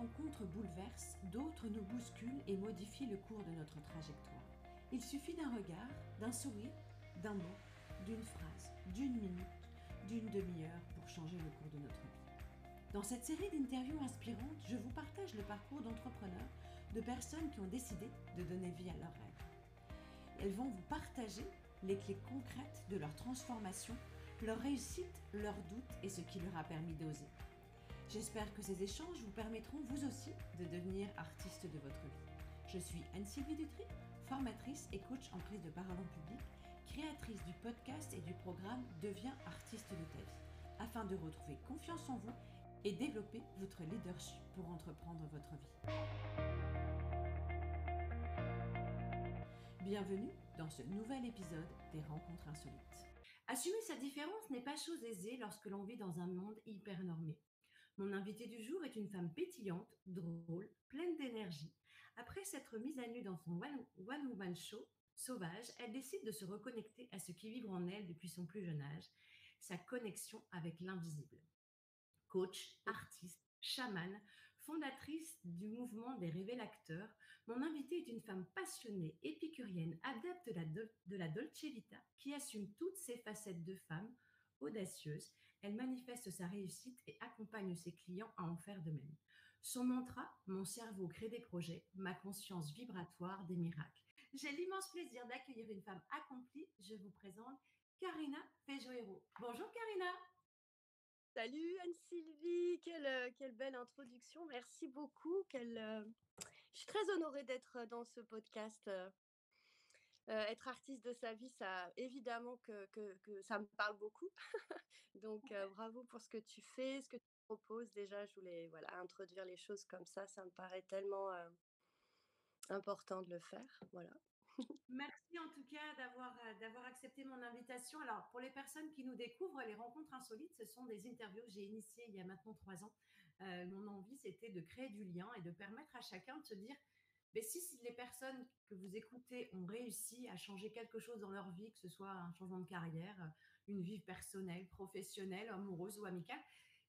rencontres bouleversent, d'autres nous bousculent et modifient le cours de notre trajectoire. Il suffit d'un regard, d'un sourire, d'un mot, d'une phrase, d'une minute, d'une demi-heure pour changer le cours de notre vie. Dans cette série d'interviews inspirantes, je vous partage le parcours d'entrepreneurs, de personnes qui ont décidé de donner vie à leurs rêves. Elles vont vous partager les clés concrètes de leur transformation, leur réussite, leurs doutes et ce qui leur a permis d'oser. J'espère que ces échanges vous permettront vous aussi de devenir artiste de votre vie. Je suis Anne-Sylvie Dutry, formatrice et coach en prise de parole en public, créatrice du podcast et du programme Deviens artiste de ta vie, afin de retrouver confiance en vous et développer votre leadership pour entreprendre votre vie. Bienvenue dans ce nouvel épisode des Rencontres insolites. Assumer sa différence n'est pas chose aisée lorsque l'on vit dans un monde hyper normé. Mon invitée du jour est une femme pétillante, drôle, pleine d'énergie. Après s'être mise à nu dans son one-woman show, Sauvage, elle décide de se reconnecter à ce qui vibre en elle depuis son plus jeune âge, sa connexion avec l'invisible. Coach, artiste, chamane, fondatrice du mouvement des révélateurs, mon invitée est une femme passionnée, épicurienne, adepte de la Dolce Vita, qui assume toutes ses facettes de femme, audacieuse. Elle manifeste sa réussite et accompagne ses clients à en faire de même. Son mantra, mon cerveau crée des projets, ma conscience vibratoire des miracles. J'ai l'immense plaisir d'accueillir une femme accomplie. Je vous présente Karina Fejoero. Bonjour Karina. Salut Anne-Sylvie, quelle belle introduction, merci beaucoup. Je suis très honorée d'être dans ce podcast. Être artiste de sa vie, ça, évidemment que ça me parle beaucoup. Donc bravo pour ce que tu fais, ce que tu proposes. Déjà, je voulais introduire les choses comme ça me paraît tellement important de le faire. Voilà. Merci en tout cas d'avoir accepté mon invitation. Alors, pour les personnes qui nous découvrent, les rencontres insolites, ce sont des interviews que j'ai initiées il y a maintenant 3 ans. Mon envie, c'était de créer du lien et de permettre à chacun de se dire, mais si les personnes que vous écoutez ont réussi à changer quelque chose dans leur vie, que ce soit un changement de carrière, une vie personnelle, professionnelle, amoureuse ou amicale,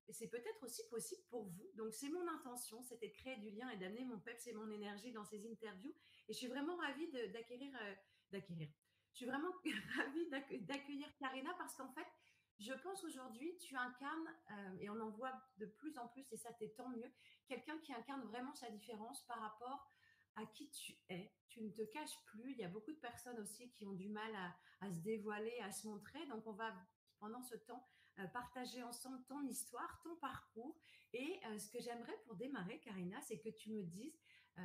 et c'est peut-être aussi possible pour vous. Donc, c'est mon intention, c'était de créer du lien et d'amener mon peps et mon énergie dans ces interviews. Et je suis vraiment ravie d'acquérir. Je suis vraiment ravie d'accueillir Karina parce qu'en fait, je pense aujourd'hui, tu incarnes, et on en voit de plus en plus, et ça, t'es tant mieux, quelqu'un qui incarne vraiment sa différence par rapport à qui tu es. Tu ne te caches plus. Il y a beaucoup de personnes aussi qui ont du mal à se dévoiler, à se montrer. Donc, on va, pendant ce temps, partager ensemble ton histoire, ton parcours. Et ce que j'aimerais pour démarrer, Karina, c'est que tu me dises,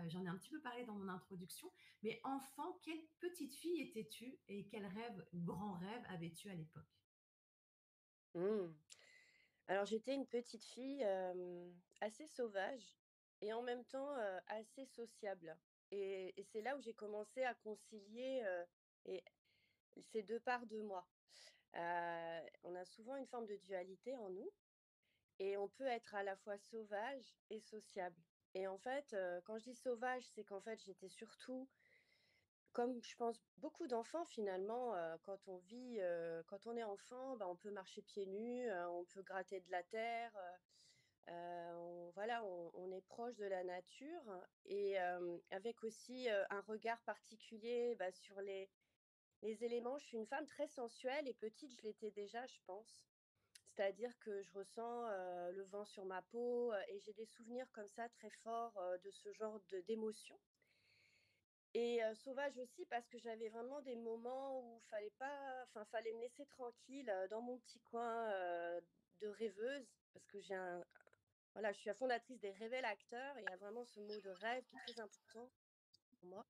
j'en ai un petit peu parlé dans mon introduction, mais enfant, quelle petite fille étais-tu et quel rêve, grand rêve avais-tu à l'époque? Alors j'étais une petite fille assez sauvage et en même temps assez sociable. Et c'est là où j'ai commencé à concilier et ces deux parts de moi. On a souvent une forme de dualité en nous et on peut être à la fois sauvage et sociable. Et en fait, quand je dis sauvage, c'est qu'en fait j'étais surtout, comme je pense beaucoup d'enfants finalement, quand on vit, quand on est enfant, on peut marcher pieds nus, on peut gratter de la terre, on est proche de la nature et avec aussi, un regard particulier, sur les éléments. Je suis une femme très sensuelle et petite, je l'étais déjà, je pense. C'est-à-dire que je ressens, le vent sur ma peau, et j'ai des souvenirs comme ça très forts, de ce genre d'émotions. Et sauvage aussi parce que j'avais vraiment des moments où fallait me laisser tranquille, dans mon petit coin, de rêveuse parce que je suis la fondatrice des Révélateurs et il y a vraiment ce mot de rêve qui est très important pour moi.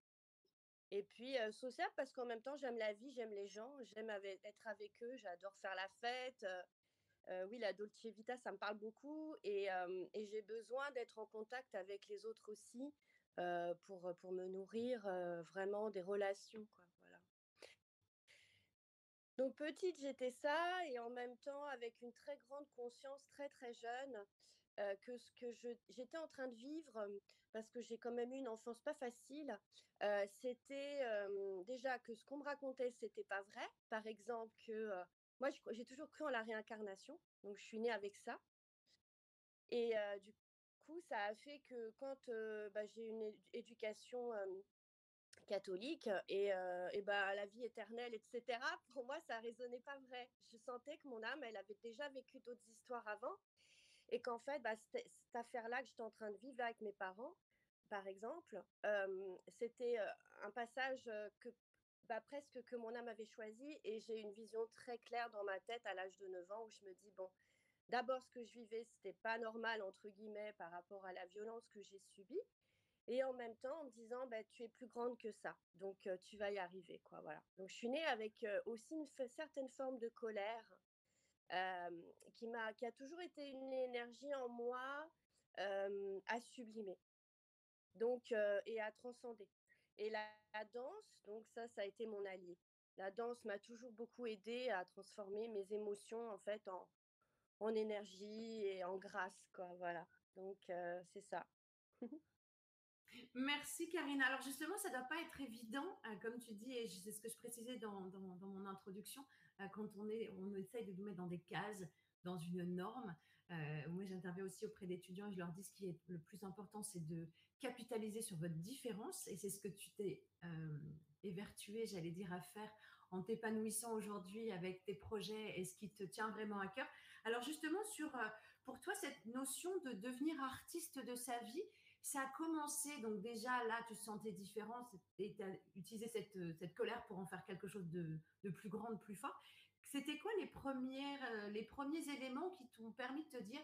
Et puis, sociable parce qu'en même temps, j'aime la vie, j'aime les gens, être avec eux, j'adore faire la fête, oui, la Dolce Vita, ça me parle beaucoup et j'ai besoin d'être en contact avec les autres aussi, pour me nourrir, vraiment des relations, quoi, voilà. Donc petite, j'étais ça et en même temps avec une très grande conscience très, très jeune, que ce que j'étais en train de vivre, parce que j'ai quand même eu une enfance pas facile, c'était, déjà que ce qu'on me racontait, c'était pas vrai. Par exemple que, moi j'ai toujours cru en la réincarnation, donc je suis née avec ça et du coup, ça a fait que quand, j'ai une éducation, catholique et bah, la vie éternelle et cetera, pour moi, ça résonnait pas vrai. Je sentais que mon âme, elle avait déjà vécu d'autres histoires avant et qu'en fait, bah, cette affaire-là que j'étais en train de vivre avec mes parents, par exemple, c'était, un passage, que bah, presque que mon âme avait choisi et j'ai une vision très claire dans ma tête à l'âge de 9 ans où je me dis: «Bon, d'abord ce que je vivais, c'était pas «normal» entre guillemets par rapport à la violence que j'ai subie et en même temps en me disant: «Bah, tu es plus grande que ça, donc tu vas y arriver», quoi, voilà. Donc je suis née avec, aussi une certaine forme de colère, qui a toujours été une énergie en moi, à sublimer, donc et à transcender et la danse, donc ça a été mon allié. La danse m'a toujours beaucoup aidée à transformer mes émotions, en fait, en énergie et en grâce, quoi, voilà. Donc c'est ça. Merci Karina. Alors justement, ça ne doit pas être évident, comme tu dis, et c'est ce que je précisais dans mon introduction, quand on essaye de nous mettre dans des cases, dans une norme. Moi, j'interviens aussi auprès d'étudiants et je leur dis ce qui est le plus important, c'est de capitaliser sur votre différence. Et c'est ce que tu t'es évertué, j'allais dire, à faire en t'épanouissant aujourd'hui avec tes projets et ce qui te tient vraiment à cœur. Alors justement, pour toi, cette notion de devenir artiste de sa vie, ça a commencé, donc déjà là, tu te sentais différent et tu as utilisé cette colère pour en faire quelque chose de plus grand, de plus fort. C'était quoi les premiers éléments qui t'ont permis de te dire,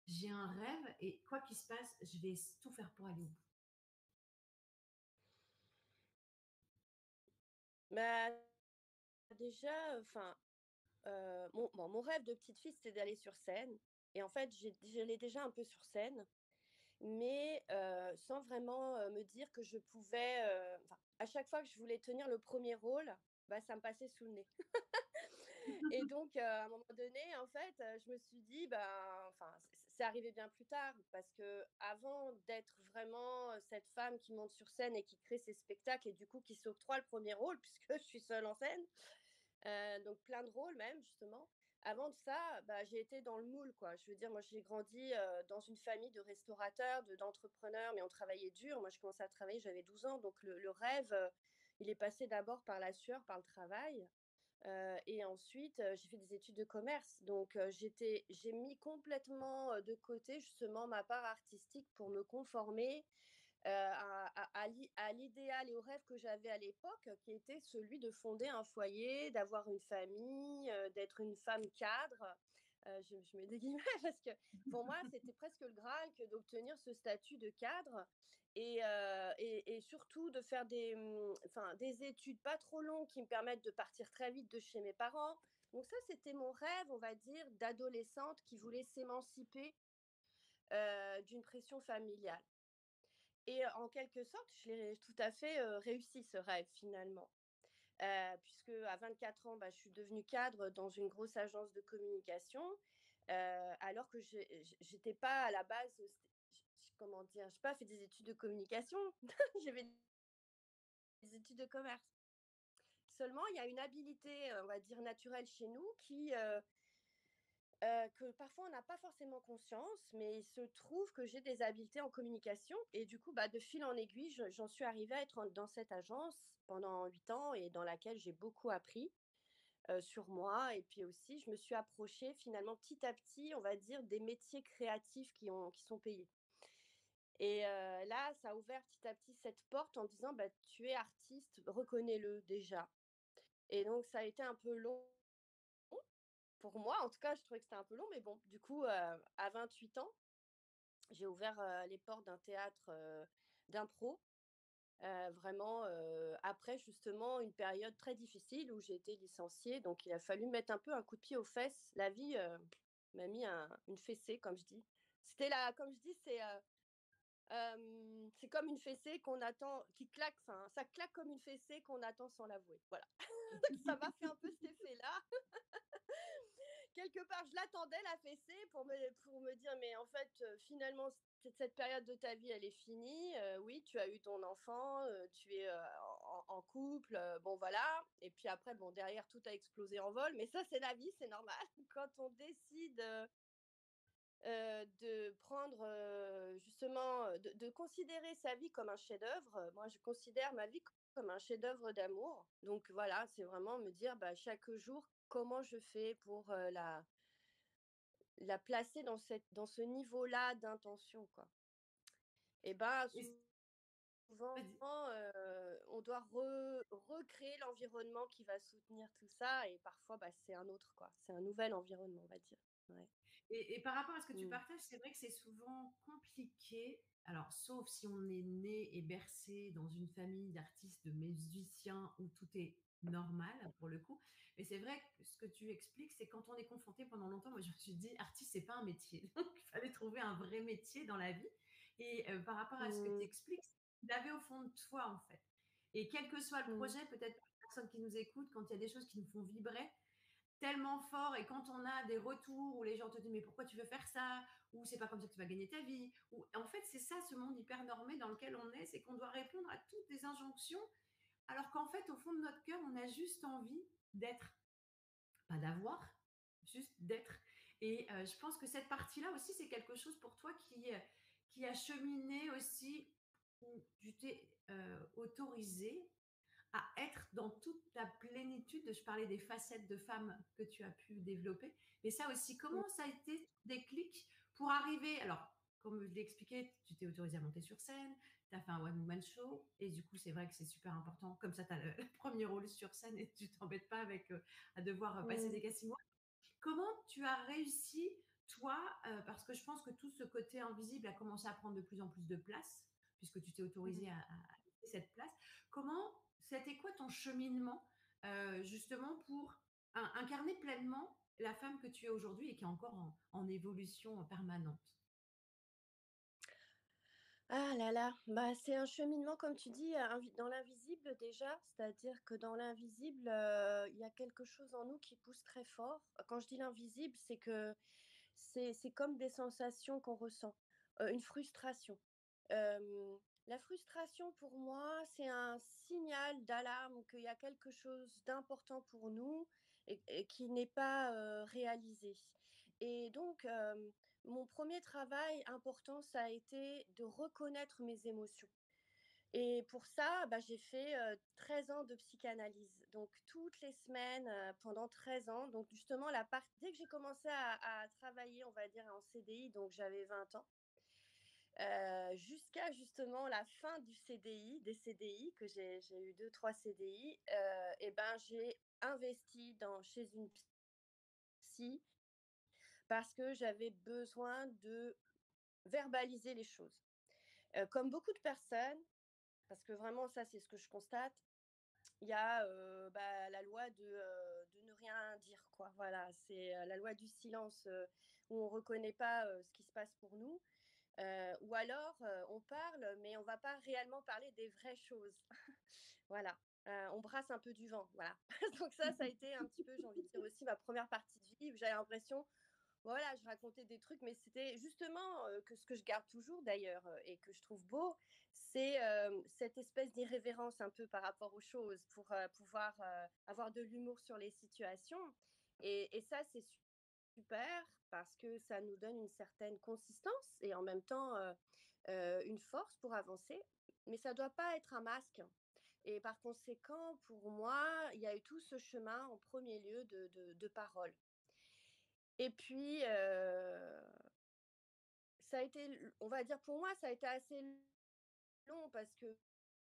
j'ai un rêve et quoi qu'il se passe, je vais tout faire pour aller au bout. Bah, déjà, enfin, mon rêve de petite fille, c'était d'aller sur scène et en fait, j'allais déjà un peu sur scène, mais sans vraiment, me dire que je pouvais, enfin, à chaque fois que je voulais tenir le premier rôle, bah, ça me passait sous le nez. Et donc, à un moment donné, en fait, je me suis dit, ben, enfin, c'est arrivé bien plus tard parce que avant d'être vraiment, cette femme qui monte sur scène et qui crée ses spectacles et du coup qui s'octroie le premier rôle puisque je suis seule en scène, donc plein de rôles même justement. Avant de ça, bah, j'ai été dans le moule, quoi. Je veux dire, moi, j'ai grandi, dans une famille de restaurateurs, d'entrepreneurs, mais on travaillait dur. Moi, je commençais à travailler, j'avais 12 ans, donc le rêve, il est passé d'abord par la sueur, par le travail. Et ensuite, j'ai fait des études de commerce. Donc, j'ai mis complètement, de côté justement ma part artistique pour me conformer, à l'idéal et au rêve que j'avais à l'époque, qui était celui de fonder un foyer, d'avoir une famille, d'être une femme cadre. Je mets des guillemets parce que pour moi, c'était presque le Graal que d'obtenir ce statut de cadre et surtout de faire enfin, des études pas trop longues qui me permettent de partir très vite de chez mes parents. Donc ça, c'était mon rêve, on va dire, d'adolescente qui voulait s'émanciper, d'une pression familiale. Et en quelque sorte, je l'ai tout à fait, réussi ce rêve finalement. Puisque à 24 ans, bah, je suis devenue cadre dans une grosse agence de communication, alors que j'étais pas à la base, comment dire? J'ai pas fait des études de communication, j'ai fait des études de commerce. Seulement, il y a une habilité, on va dire naturelle chez nous que parfois on n'a pas forcément conscience, mais il se trouve que j'ai des habiletés en communication et du coup, bah, de fil en aiguille, j'en suis arrivée à être dans cette agence pendant 8 ans et dans laquelle j'ai beaucoup appris, sur moi et puis aussi je me suis approchée finalement petit à petit, on va dire, des métiers créatifs qui sont payés et là, ça a ouvert petit à petit cette porte en disant: «Bah, tu es artiste, reconnais-le déjà» et donc ça a été un peu long pour moi, en tout cas, je trouvais que c'était un peu long, mais bon, du coup, à 28 ans, j'ai ouvert, les portes d'un théâtre, d'impro, vraiment, après justement une période très difficile où j'ai été licenciée, donc il a fallu mettre un peu un coup de pied aux fesses. La vie, m'a mis une fessée, comme je dis. C'était la comme je dis, c'est comme une fessée qu'on attend qui claque, enfin, ça claque comme une fessée qu'on attend sans l'avouer. Voilà. Ça m'a fait un peu cet effet-là. Quelque part, je l'attendais, la fessée, pour me dire, mais en fait, finalement, cette période de ta vie, elle est finie. Oui, tu as eu ton enfant, tu es en couple, bon voilà. Et puis après, bon, derrière, tout a explosé en vol. Mais ça, c'est la vie, c'est normal. Quand on décide de prendre, justement, de considérer sa vie comme un chef-d'œuvre. Moi, je considère ma vie comme un chef-d'œuvre d'amour. Donc voilà, c'est vraiment me dire, bah, chaque jour, comment je fais pour, la placer dans ce niveau-là d'intention, quoi. Et bah, Et souvent, vas-y. on doit recréer l'environnement qui va soutenir tout ça et parfois, bah, c'est un autre, quoi. C'est un nouvel environnement, on va dire. Ouais. Et par rapport à ce que tu Mmh. partages, c'est vrai que c'est souvent compliqué. Alors, sauf si on est né et bercé dans une famille d'artistes, de musiciens où tout est normal pour le coup. Mais c'est vrai que ce que tu expliques, c'est quand on est confronté pendant longtemps, moi je me suis dit, artiste, c'est pas un métier. Donc, il fallait trouver un vrai métier dans la vie. Et par rapport à ce que tu Mmh. expliques, tu l'avais au fond de toi, en fait. Et quel que soit le Mmh. projet, peut-être pour les personnes qui nous écoutent, quand il y a des choses qui nous font vibrer, tellement fort et quand on a des retours où les gens te disent mais pourquoi tu veux faire ça ou c'est pas comme ça que tu vas gagner ta vie ou en fait c'est ça ce monde hyper normé dans lequel on est, c'est qu'on doit répondre à toutes des injonctions alors qu'en fait au fond de notre cœur on a juste envie d'être, pas d'avoir, juste d'être. Et je pense que cette partie là aussi c'est quelque chose pour toi qui a cheminé aussi où tu t'es autorisé à être dans toute ta plénitude. Je parlais des facettes de femme que tu as pu développer. Mais ça aussi, Mmh. comment ça a été des clics pour arriver alors, comme je l'ai expliqué, tu t'es autorisée à monter sur scène, tu as fait un one woman show et du coup, c'est vrai que c'est super important. Comme ça, tu as le premier rôle sur scène et tu t'embêtes pas avec, à devoir, passer Mmh. des castings. Comment tu as réussi, toi, parce que je pense que tout ce côté invisible a commencé à prendre de plus en plus de place, puisque tu t'es Mmh. autorisée à laisser cette place. Comment c'était quoi ton cheminement, justement pour incarner pleinement la femme que tu es aujourd'hui et qui est encore en évolution permanente? Ah là là, bah, c'est un cheminement comme tu dis, dans l'invisible déjà, c'est-à-dire que dans l'invisible, il y a quelque chose en nous qui pousse très fort. Quand je dis l'invisible, c'est que c'est comme des sensations qu'on ressent, une frustration. La frustration pour moi, c'est un signal d'alarme qu'il y a quelque chose d'important pour nous et qui n'est pas, réalisé. Et donc, mon premier travail important, ça a été de reconnaître mes émotions. Et pour ça, bah, j'ai fait, 13 ans de psychanalyse. Donc toutes les semaines, pendant 13 ans. Donc justement la part dès que j'ai commencé à travailler, on va dire en CDI, donc j'avais 20 ans, jusqu'à justement la fin du CDI, des CDI que j'ai eu 2 3 CDI, et ben, j'ai investi chez une psy parce que j'avais besoin de verbaliser les choses. Comme beaucoup de personnes, parce que vraiment ça, c'est ce que je constate, il y a, bah, la loi de ne rien dire, quoi. Voilà, c'est, la loi du silence, où on ne reconnaît pas, ce qui se passe pour nous, ou alors, on parle, mais on ne va pas réellement parler des vraies choses. Voilà, on brasse un peu du vent, voilà. Donc ça a été un petit peu, j'ai envie de dire aussi, ma première partie de vie où j'avais l'impression, voilà, je racontais des trucs, mais c'était justement, que ce que je garde toujours d'ailleurs, et que je trouve beau, c'est, cette espèce d'irrévérence un peu par rapport aux choses pour, pouvoir, avoir de l'humour sur les situations et ça, c'est super parce que ça nous donne une certaine consistance et en même temps, une force pour avancer, mais ça doit pas être un masque et par conséquent, pour moi, il y a eu tout ce chemin en premier lieu de parole. Et puis, ça a été l on va dire pour moi, ça a été assez long parce que,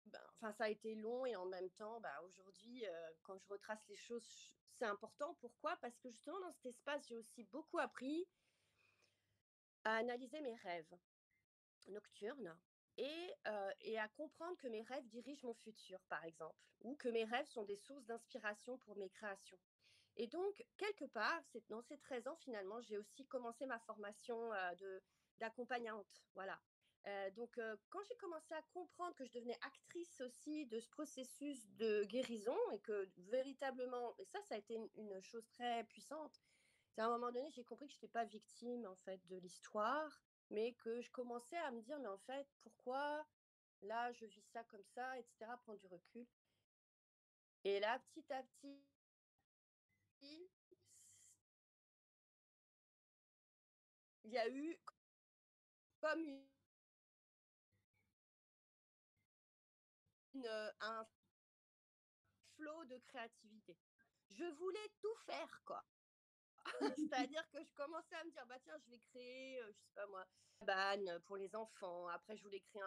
ben, enfin, ça a été long et en même temps, bah, aujourd'hui, quand je retrace les choses, c'est important. Pourquoi? Parce que justement dans cet espace, j'ai aussi beaucoup appris à analyser mes rêves nocturnes et à comprendre que mes rêves dirigent mon futur, par exemple, ou que mes rêves sont des sources d'inspiration pour mes créations. Et donc, quelque part, c'est dans ces 13 ans, finalement, j'ai aussi commencé ma formation d'accompagnante. Voilà. Donc, quand j'ai commencé à comprendre que je devenais actrice aussi de ce processus de guérison et que véritablement, et ça a été une chose très puissante, c'est à un moment donné, j'ai compris que je n'étais pas victime en fait de l'histoire, mais que je commençais à me dire, mais en fait, pourquoi là je vis ça comme ça, etc., prendre du recul. Et là, petit à petit, il y a eu comme un flot de créativité. Je voulais tout faire, quoi. C'est-à-dire que je commençais à me dire, bah tiens, je vais créer, je sais pas moi, une cabane pour les enfants. Après, je voulais créer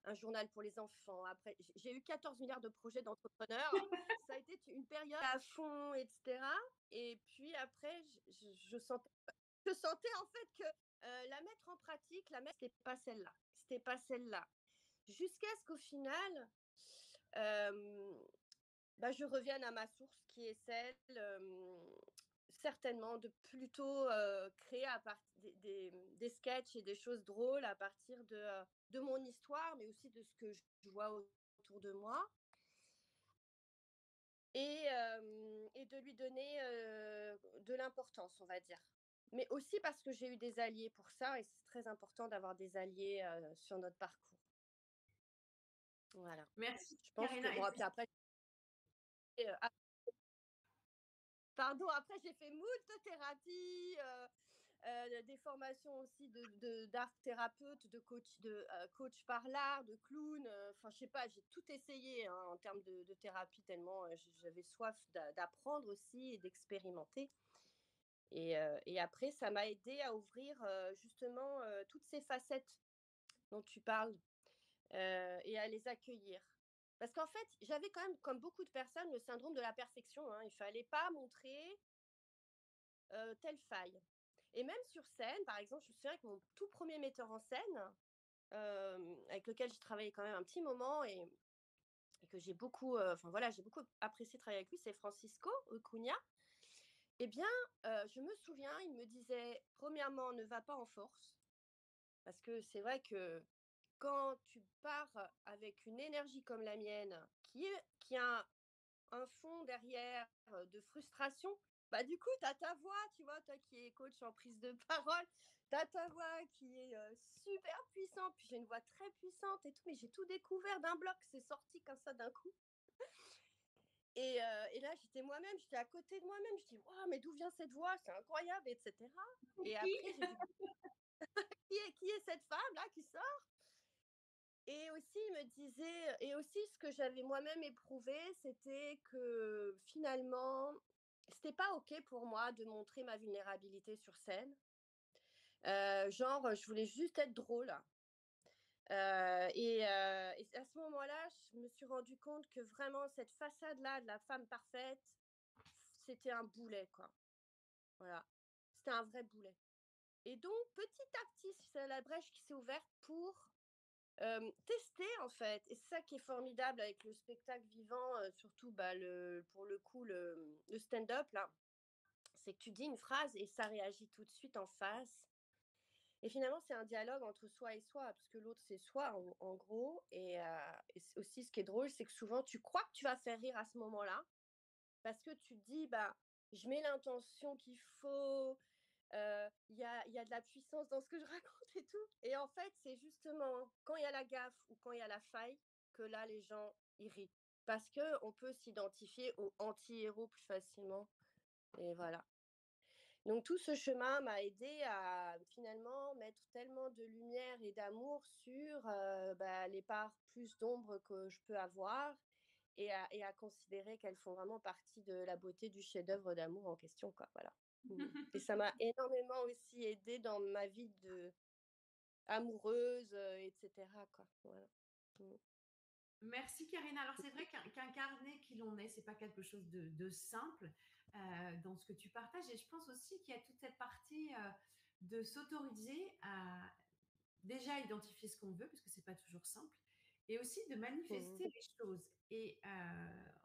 un journal pour les enfants. Après, j'ai eu 14 milliards de projets d'entrepreneurs. Ça a été une période à fond, etc. Et puis après, je sentais en fait que la mettre en pratique, c'était pas celle-là. C'était pas celle-là. Jusqu'à ce qu'au final, euh, bah, je revienne à ma source qui est celle, certainement, de plutôt créer à partir des sketchs et des choses drôles à partir de mon histoire, mais aussi de ce que je vois autour de moi. Et de lui donner de l'importance, on va dire. Mais aussi parce que j'ai eu des alliés pour ça, et c'est très important d'avoir des alliés sur notre parcours. Voilà. Merci Je pense que, Karina. bon, puis après, pardon, après j'ai fait moult thérapies, des formations aussi d'art thérapeute, de coach par l'art, de clown. Enfin, je sais pas, j'ai tout essayé hein, en termes de thérapie, tellement j'avais soif d'apprendre aussi et d'expérimenter. Et après, ça m'a aidé à ouvrir justement toutes ces facettes dont tu parles et à les accueillir. Parce qu'en fait, j'avais quand même, comme beaucoup de personnes, le syndrome de la perfection. Hein. Il ne fallait pas montrer telle faille. Et même sur scène, par exemple, je me souviens que mon tout premier metteur en scène, avec lequel j'ai travaillé quand même un petit moment et que j'ai beaucoup, voilà, j'ai beaucoup apprécié travailler avec lui, c'est Francisco Cunha. Eh bien, je me souviens, il me disait, premièrement, ne va pas en force, parce que c'est vrai que quand tu pars avec une énergie comme la mienne, qui a un fond derrière de frustration, bah du coup, tu as ta voix, tu vois, toi qui es coach en prise de parole, tu as ta voix qui est super puissante, puis j'ai une voix très puissante et tout, mais j'ai tout découvert d'un bloc, c'est sorti comme ça d'un coup. Et là, j'étais moi-même, j'étais à côté de moi-même, je dis, waouh, mais d'où vient cette voix, c'est incroyable, etc. Et après, j'ai dit, qui est cette femme-là qui sort. Et aussi, il me disait, et aussi ce que j'avais moi-même éprouvé, c'était que finalement, c'était pas OK pour moi de montrer ma vulnérabilité sur scène. Genre, je voulais juste être drôle. Et à ce moment-là, je me suis rendu compte que vraiment, cette façade-là de la femme parfaite, c'était un boulet, quoi. Voilà. C'était un vrai boulet. Et donc, petit à petit, c'est la brèche qui s'est ouverte pour tester en fait. Et c'est ça qui est formidable avec le spectacle vivant, surtout bah, pour le coup le stand-up là, c'est que tu dis une phrase et ça réagit tout de suite en face. Et finalement, c'est un dialogue entre soi et soi, parce que l'autre, c'est soi, en gros. Et aussi, ce qui est drôle, c'est que souvent, tu crois que tu vas faire rire à ce moment-là, parce que tu te dis, bah, je mets l'intention qu'il faut, y a de la puissance dans ce que je raconte et tout. Et en fait, c'est justement quand il y a la gaffe ou quand il y a la faille que là, les gens ils rient. Parce qu'on peut s'identifier aux anti-héros plus facilement. Et voilà. Donc tout ce chemin m'a aidé à finalement mettre tellement de lumière et d'amour sur bah, les parts plus d'ombre que je peux avoir et à considérer qu'elles font vraiment partie de la beauté du chef-d'œuvre d'amour en question. Quoi, voilà. Et ça m'a énormément aussi aidé dans ma vie de amoureuse, etc. Quoi. Voilà. Mm. Merci Karina. Alors c'est vrai qu'incarner qui l'on est, c'est pas quelque chose de simple dans ce que tu partages. Et je pense aussi qu'il y a toute cette partie de s'autoriser à déjà identifier ce qu'on veut, parce que c'est pas toujours simple, et aussi de Mm. manifester les choses. Et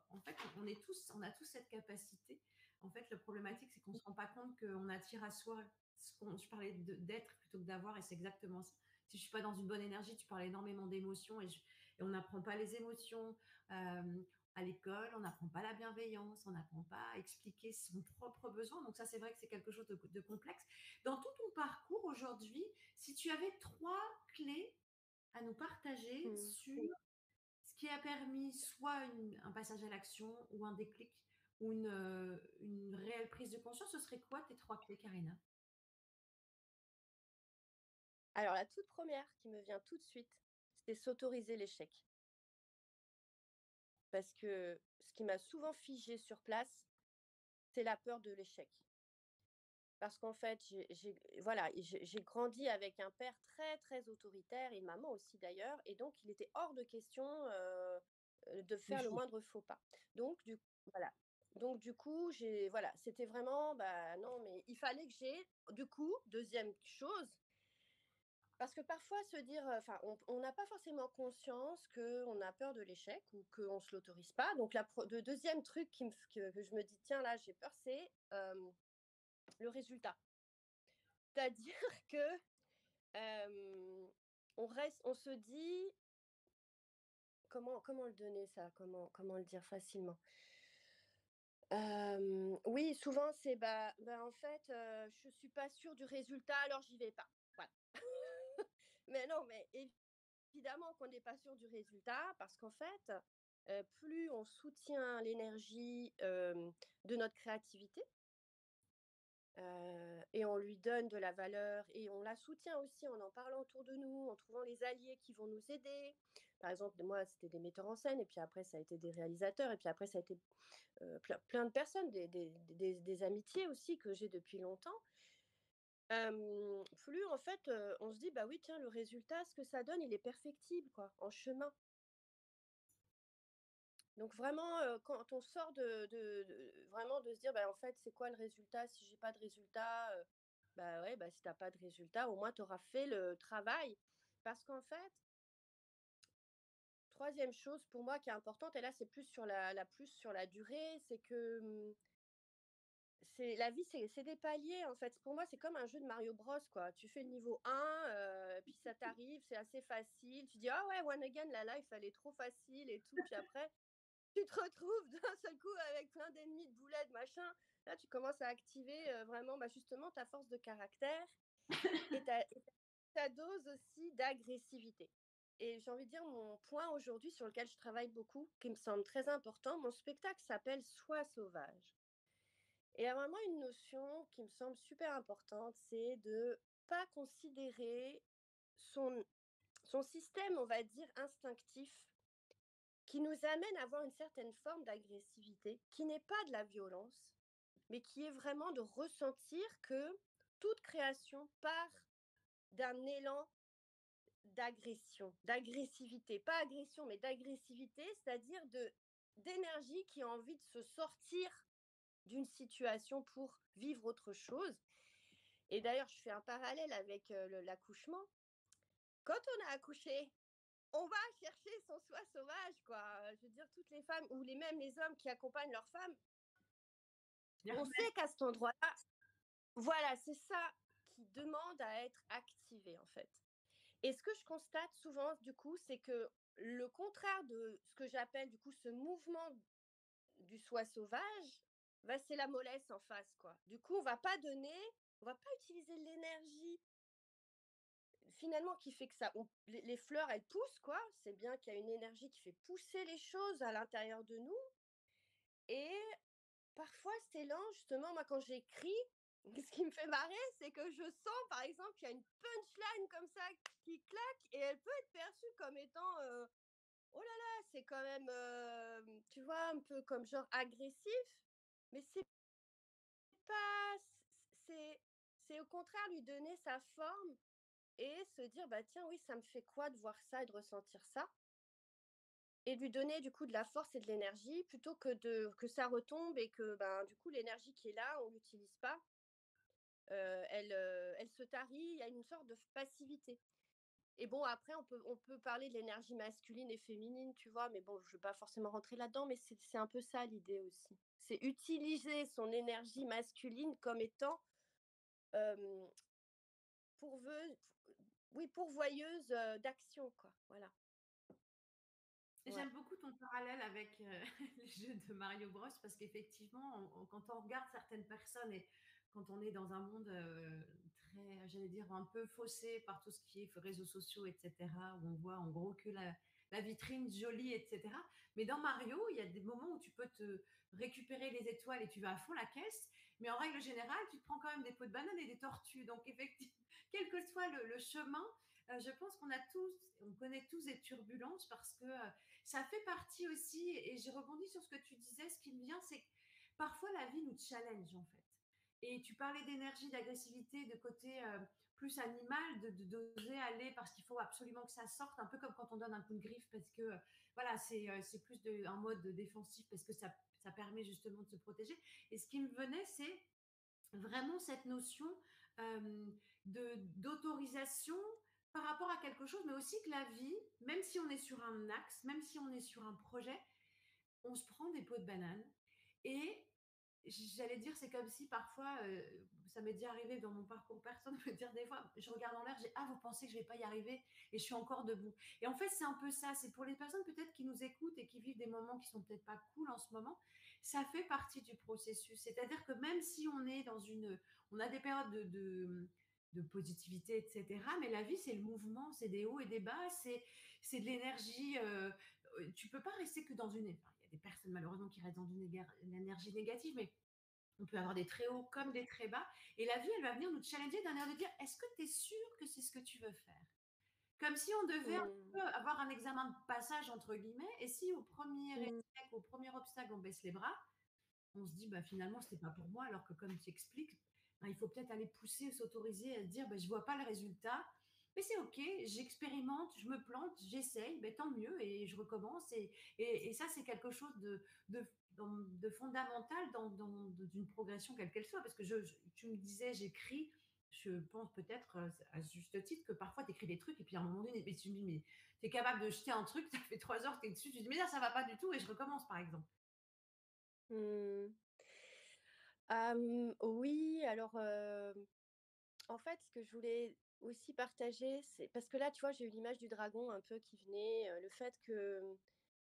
en fait, on a tous cette capacité. En fait, le problématique, c'est qu'on se rend pas compte qu'on attire à soi je parlais d'être plutôt que d'avoir, et c'est exactement ça. Si je suis pas dans une bonne énergie, tu parles énormément d'émotions, et on n'apprend pas les émotions. À l'école, on n'apprend pas la bienveillance, on n'apprend pas à expliquer son propre besoin. Donc ça, c'est vrai que c'est quelque chose de complexe. Dans tout ton parcours aujourd'hui, si tu avais 3 clés à nous partager Mm. sur ce qui a permis soit un passage à l'action ou un déclic ou une réelle prise de conscience, ce serait quoi tes 3 clés, Karina? Alors la toute première qui me vient tout de suite, c'est s'autoriser l'échec. Parce que ce qui m'a souvent figée sur place, c'est la peur de l'échec. Parce qu'en fait, voilà, j'ai grandi avec un père très, très autoritaire et une maman aussi d'ailleurs, et donc il était hors de question de faire le D'échouer. moindre faux pas. Donc, voilà. Donc, du coup, voilà, c'était vraiment, bah non, mais il fallait que du coup, deuxième chose, parce que parfois se dire, enfin, on n'a pas forcément conscience qu'on a peur de l'échec ou qu'on ne se l'autorise pas. Donc, le deuxième truc que je me dis, tiens, là, j'ai peur, c'est le résultat. C'est-à-dire que on se dit, comment le donner ça, comment le dire facilement. Oui, souvent c'est en fait, je suis pas sûre du résultat, alors j'y vais pas. Voilà. Mais non, mais évidemment qu'on n'est pas sûr du résultat parce qu'en fait, plus on soutient l'énergie de notre créativité, et on lui donne de la valeur et on la soutient aussi en parlant autour de nous, en trouvant les alliés qui vont nous aider. Par exemple, moi, c'était des metteurs en scène et puis après, ça a été des réalisateurs et puis après, ça a été plein de personnes, des amitiés aussi que j'ai depuis longtemps. Plus, en fait, on se dit, bah oui, tiens, le résultat, ce que ça donne, il est perfectible, quoi, en chemin. Donc vraiment, quand on sort vraiment de se dire: «Bah, en fait, c'est quoi le résultat si j'ai pas de résultat?» Bah, ouais, bah, si tu as pas de résultat, au moins tu auras fait le travail. Parce qu'en fait, troisième chose pour moi qui est importante et là, c'est plus sur plus sur la durée, c'est que, c'est la vie, c'est des paliers, en fait. Pour moi, c'est comme un jeu de Mario Bros, quoi. Tu fais le niveau 1, puis ça t'arrive, c'est assez facile. Tu dis: «Ah ouais, one again, la life, elle est trop facile et tout», puis après tu te retrouves d'un seul coup avec plein d'ennemis, de boulettes, machin. Là, tu commences à activer vraiment bah, justement ta force de caractère et ta dose aussi d'agressivité. Et j'ai envie de dire, mon point aujourd'hui sur lequel je travaille beaucoup, qui me semble très important, mon spectacle s'appelle Sois sauvage. Et il y a vraiment une notion qui me semble super importante, c'est de pas considérer son, son système, on va dire, instinctif qui nous amène à avoir une certaine forme d'agressivité, qui n'est pas de la violence, mais qui est vraiment de ressentir que toute création part d'un élan d'agression, d'agressivité, pas agression, mais d'agressivité, c'est-à-dire d'énergie qui a envie de se sortir d'une situation pour vivre autre chose. Et d'ailleurs, je fais un parallèle avec l'accouchement. Quand on a accouché, on va chercher son soi sauvage, quoi. Je veux dire, toutes les femmes, ou même les hommes qui accompagnent leurs femmes, on sait qu'à cet endroit-là, voilà, c'est ça qui demande à être activé, en fait. Et ce que je constate souvent, du coup, c'est que le contraire de ce que j'appelle, du coup, ce mouvement du soi sauvage, bah, c'est la mollesse en face, quoi. Du coup, on va pas utiliser l'énergie finalement qui fait que les fleurs, elles poussent, quoi. C'est bien qu'il y a une énergie qui fait pousser les choses à l'intérieur de nous. Et parfois, cet élan, justement, moi, quand j'écris, ce qui me fait marrer, c'est que je sens, par exemple, qu'il y a une punchline comme ça qui claque et elle peut être perçue comme étant, oh là là, c'est quand même, tu vois, un peu comme genre agressif, mais pas, c'est, c'est au contraire lui donner sa forme et se dire, bah tiens, oui, ça me fait quoi de voir ça et de ressentir ça et de lui donner du coup de la force et de l'énergie plutôt que ça retombe et que ben, du coup l'énergie qui est là, on l'utilise pas, elle se tarit, il y a une sorte de passivité. Et bon, après, on peut parler de l'énergie masculine et féminine, tu vois, mais bon, je ne vais pas forcément rentrer là-dedans, mais c'est un peu ça l'idée aussi. C'est utiliser son énergie masculine comme étant euh, pourveuse, oui, pourvoyeuse d'action, quoi. Voilà. Ouais. J'aime beaucoup ton parallèle avec les jeux de Mario Bros parce qu'effectivement, quand on regarde certaines personnes et quand on est dans un monde très, j'allais dire, un peu faussé par tout ce qui est réseaux sociaux, etc., où on voit en gros que la vitrine jolie, etc. Mais dans Mario, il y a des moments où tu peux te récupérer les étoiles et tu vas à fond la caisse. Mais en règle générale, tu te prends quand même des pots de banane et des tortues. Donc effectivement, quel que soit le chemin, je pense on connaît tous des turbulences parce que ça fait partie aussi, et j'ai rebondi sur ce que tu disais, ce qui me vient, c'est que parfois la vie nous challenge en fait. Et tu parlais d'énergie, d'agressivité, de côté plus animal, d'oser aller parce qu'il faut absolument que ça sorte, un peu comme quand on donne un coup de griffe parce que voilà, c'est plus un mode défensif parce que ça permet justement de se protéger. Et ce qui me venait, c'est vraiment cette notion d'autorisation par rapport à quelque chose, mais aussi que la vie, même si on est sur un axe, même si on est sur un projet, on se prend des pots de banane. Et j'allais dire, c'est comme si parfois, ça m'est déjà arrivé dans mon parcours personnel, de me dire des fois, je regarde en l'air, j'ai ah, vous pensez que je vais pas y arriver et je suis encore debout. Et en fait, c'est un peu ça. C'est pour les personnes peut-être qui nous écoutent et qui vivent des moments qui sont peut-être pas cool en ce moment. Ça fait partie du processus. C'est-à-dire que même si on a des périodes de positivité, etc. Mais la vie, c'est le mouvement, c'est des hauts et des bas, c'est de l'énergie. Tu peux pas rester que dans enfin, il y a des personnes malheureusement qui restent dans une énergie négative, mais on peut avoir des très hauts comme des très bas. Et la vie, elle va venir nous challenger d'un air de dire, est-ce que tu es sûr que c'est ce que tu veux faire? Comme si on devait un Mmh. peu avoir un examen de passage, entre guillemets, et si au premier Mmh. échec, au premier obstacle, on baisse les bras, on se dit, bah, finalement, c'était pas pour moi, alors que comme tu expliques, ben, il faut peut-être aller pousser, s'autoriser à se dire, bah, je vois pas le résultat, mais c'est ok, j'expérimente, je me plante, j'essaye, ben, tant mieux, et je recommence. Et ça, c'est quelque chose de, de fondamental d'une progression, quelle qu'elle soit, parce que tu me disais, j'écris, je pense peut-être à juste titre que parfois tu écris des trucs et puis à un moment donné, mais tu me dis, mais tu es capable de jeter un truc, ça fait 3 heures que tu es dessus, tu te dis, mais là, ça va pas du tout, et je recommence, par exemple. Mmh. Oui, alors, en fait, ce que je voulais aussi partager, c'est parce que là, tu vois, j'ai eu l'image du dragon un peu qui venait, le fait que,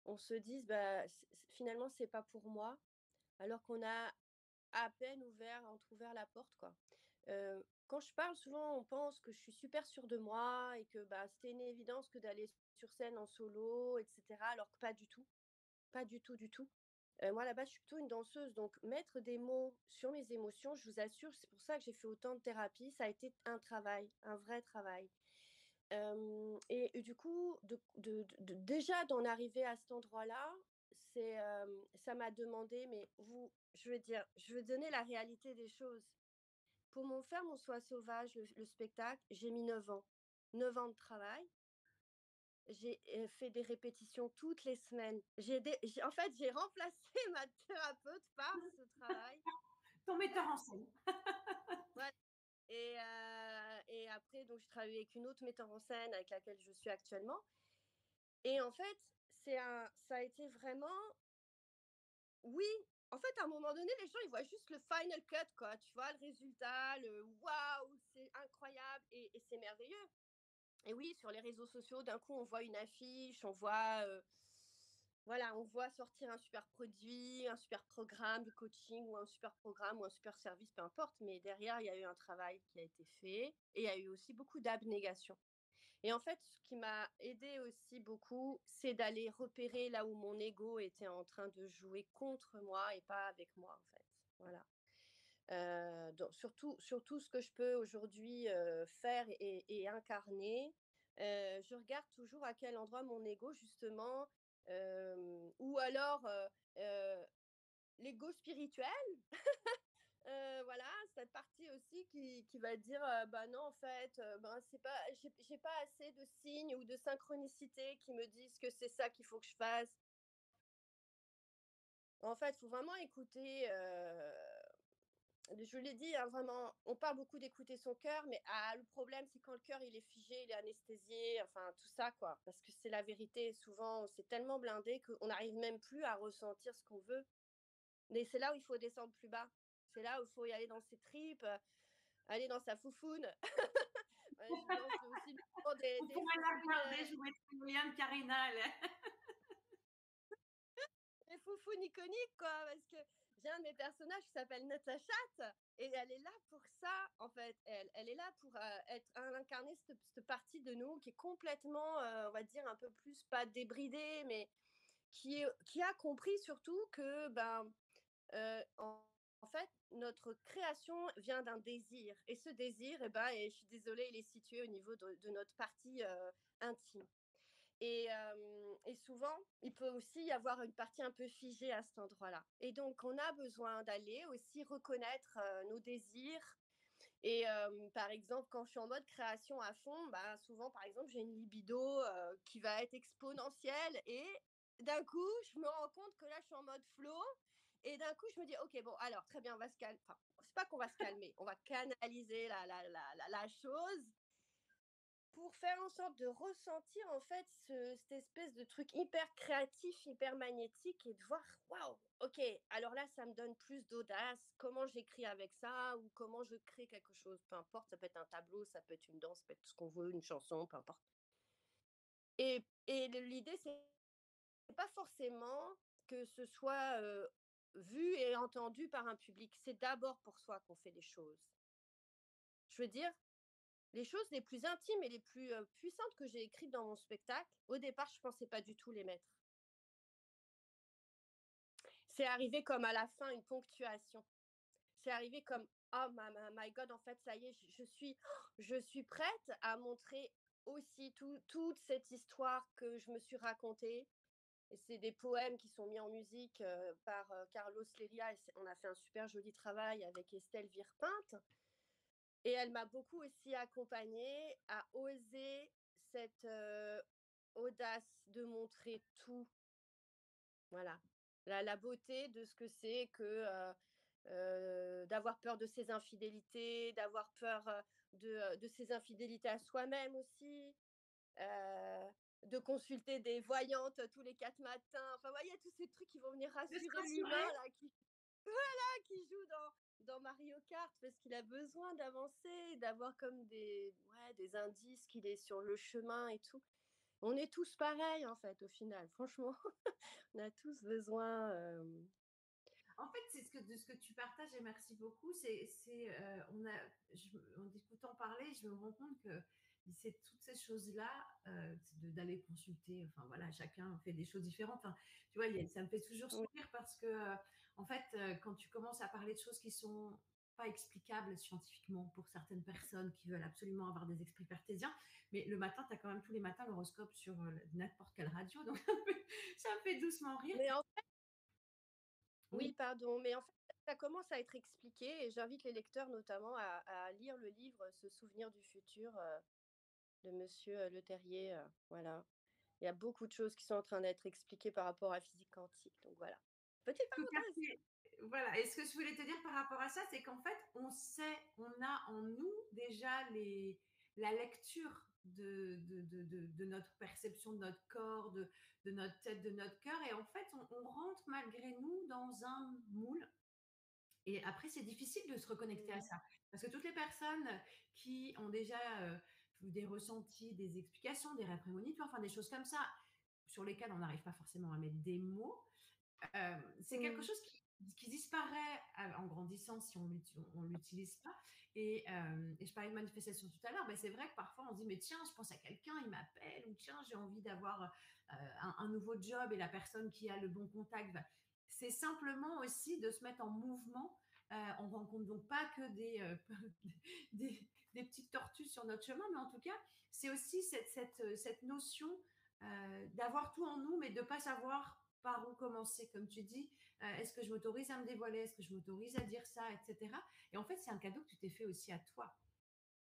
on se dise: «Bah, finalement, c'est pas pour moi», alors qu'on a à peine entrouvert la porte, quoi. Quand je parle, souvent, on pense que je suis super sûre de moi et que, bah, c'était une évidence que d'aller sur scène en solo et cetera, alors que pas du tout. Pas du tout, du tout. Moi, à la base, je suis plutôt une danseuse, donc mettre des mots sur mes émotions, je vous assure, c'est pour ça que j'ai fait autant de thérapie. Ça a été un travail, un vrai travail. Et du coup, déjà d'en arriver à cet endroit-là, ça m'a demandé, mais je veux dire, je veux donner la réalité des choses. Pour faire mon Soi sauvage, le spectacle, j'ai mis 9 ans. 9 ans de travail. J'ai, fait des répétitions toutes les semaines. En fait, j'ai remplacé ma thérapeute par ce travail. Ton metteur en scène. Voilà. Et après donc je travaille avec une autre metteur en scène avec laquelle je suis actuellement. Et en fait, ça a été vraiment oui, en fait, à un moment donné, les gens, ils voient juste le final cut, quoi, tu vois? Le résultat, le «waouh, c'est incroyable» et c'est merveilleux. Et oui, sur les réseaux sociaux, d'un coup, on voit une affiche, voilà, on voit sortir un super produit, un super programme de coaching ou un super programme ou un super service, peu importe. Mais derrière, il y a eu un travail qui a été fait et il y a eu aussi beaucoup d'abnégation. Et en fait, ce qui m'a aidé aussi beaucoup, c'est d'aller repérer là où mon ego était en train de jouer contre moi et pas avec moi, en fait. Voilà. Donc surtout ce que je peux aujourd'hui, faire et incarner, je regarde toujours à quel endroit mon ego justement, ou alors, l'ego spirituel, voilà, cette partie aussi qui va dire, «Bah non en fait, ben c'est pas j'ai pas assez de signes ou de synchronicité qui me disent que c'est ça qu'il faut que je fasse». En fait, il faut vraiment écouter, je l'ai dit, hein, vraiment, on parle beaucoup d'écouter son cœur, mais le problème, c'est quand le cœur, il est figé, il est anesthésié, enfin, tout ça, quoi. Parce que c'est la vérité. Souvent, c'est tellement blindé qu'on n'arrive même plus à ressentir ce qu'on veut. Mais c'est là où il faut descendre plus bas. C'est là où il faut y aller dans ses tripes, aller dans sa foufoune. Ouais, je lance aussi le mouvement On des pourrait la foufounes, regarder jouer William Carina. des foufounes iconiques, quoi. Parce que j'ai un de mes personnages qui s'appelle Natacha. Et elle est là pour ça, en fait. Elle est là pour incarner cette partie de nous qui est complètement, on va dire, un peu plus, pas débridée, mais qui a compris surtout que, ben, en fait, notre création vient d'un désir. Et ce désir, je suis désolée, il est situé au niveau de notre partie intime. Et souvent, il peut aussi y avoir une partie un peu figée à cet endroit-là. Et donc, on a besoin d'aller aussi reconnaître nos désirs. Par exemple, quand je suis en mode création à fond, bah, souvent, par exemple, j'ai une libido qui va être exponentielle. Et d'un coup, je me rends compte que là, je suis en mode flow. Et d'un coup, je me dis, OK, bon, alors, très bien, on va se calmer. Enfin, c'est pas qu'on va se calmer, on va canaliser la chose pour faire en sorte de ressentir en fait cette espèce de truc hyper créatif, hyper magnétique et de voir, waouh, ok, alors là ça me donne plus d'audace, comment j'écris avec ça ou comment je crée quelque chose, peu importe, ça peut être un tableau, ça peut être une danse, ça peut être tout ce qu'on veut, une chanson, peu importe. Et l'idée c'est pas forcément que ce soit vu et entendu par un public, c'est d'abord pour soi qu'on fait les choses. Je veux dire, les choses les plus intimes et les plus puissantes que j'ai écrites dans mon spectacle, au départ, je ne pensais pas du tout les mettre. C'est arrivé comme à la fin, une ponctuation. C'est arrivé comme oh my God, en fait, ça y est, je suis prête à montrer aussi toute cette histoire que je me suis racontée. Et c'est des poèmes qui sont mis en musique par Carlos Leria. Et on a fait un super joli travail avec Estelle Virpinte. Et elle m'a beaucoup aussi accompagnée à oser cette audace de montrer tout. Voilà. La beauté de ce que c'est que d'avoir peur de ses infidélités, d'avoir peur de ses infidélités à soi-même aussi, euh, de consulter des voyantes tous les 4 matins. Enfin, il y a tous ces trucs qui vont venir De se rassurer rassurer. l'humain là, qui joue dans Mario Kart parce qu'il a besoin d'avancer, d'avoir comme des indices qu'il est sur le chemin et tout. On est tous pareils en fait au final, franchement. On a tous besoin. En fait, c'est de ce que tu partages et merci beaucoup. En discutant parler, je me rends compte que c'est toutes ces choses-là, d'aller consulter. Enfin voilà, chacun fait des choses différentes. Enfin, tu vois, ça me fait toujours Oui. sourire parce que, en fait, quand tu commences à parler de choses qui sont pas explicables scientifiquement pour certaines personnes qui veulent absolument avoir des esprits cartésiens, mais le matin, tu as quand même tous les matins l'horoscope sur n'importe quelle radio, donc ça me fait doucement rire. Mais en Oui. Oui, pardon, mais en fait, ça commence à être expliqué et j'invite les lecteurs notamment à lire le livre Ce souvenir du futur de Monsieur Le Terrier. Voilà. Il y a beaucoup de choses qui sont en train d'être expliquées par rapport à la physique quantique. Donc voilà. Petite Tout à parenthèse. fait. Voilà. Et ce que je voulais te dire par rapport à ça, c'est qu'en fait, on a en nous déjà la lecture de notre perception de notre corps, de notre tête, de notre cœur. Et en fait, on rentre malgré nous dans un moule. Et après, c'est difficile de se reconnecter à Mhm. ça. Parce que toutes les personnes qui ont déjà des ressentis, des explications, des rêves prémonitoires, enfin des choses comme ça, sur lesquelles on n'arrive pas forcément à mettre des mots, c'est quelque Mhm. chose qui disparaît en grandissant si on ne l'utilise pas. Et je parlais de manifestation tout à l'heure, mais c'est vrai que parfois on se dit, mais tiens, je pense à quelqu'un, il m'appelle, ou tiens, j'ai envie d'avoir un nouveau job et la personne qui a le bon contact. C'est simplement aussi de se mettre en mouvement. On rencontre donc pas que des petites tortues sur notre chemin, mais en tout cas, c'est aussi cette notion d'avoir tout en nous, mais de ne pas savoir par où commencer, comme tu dis. Est-ce que je m'autorise à me dévoiler? Est-ce que je m'autorise à dire ça, etc. Et en fait, c'est un cadeau que tu t'es fait aussi à toi,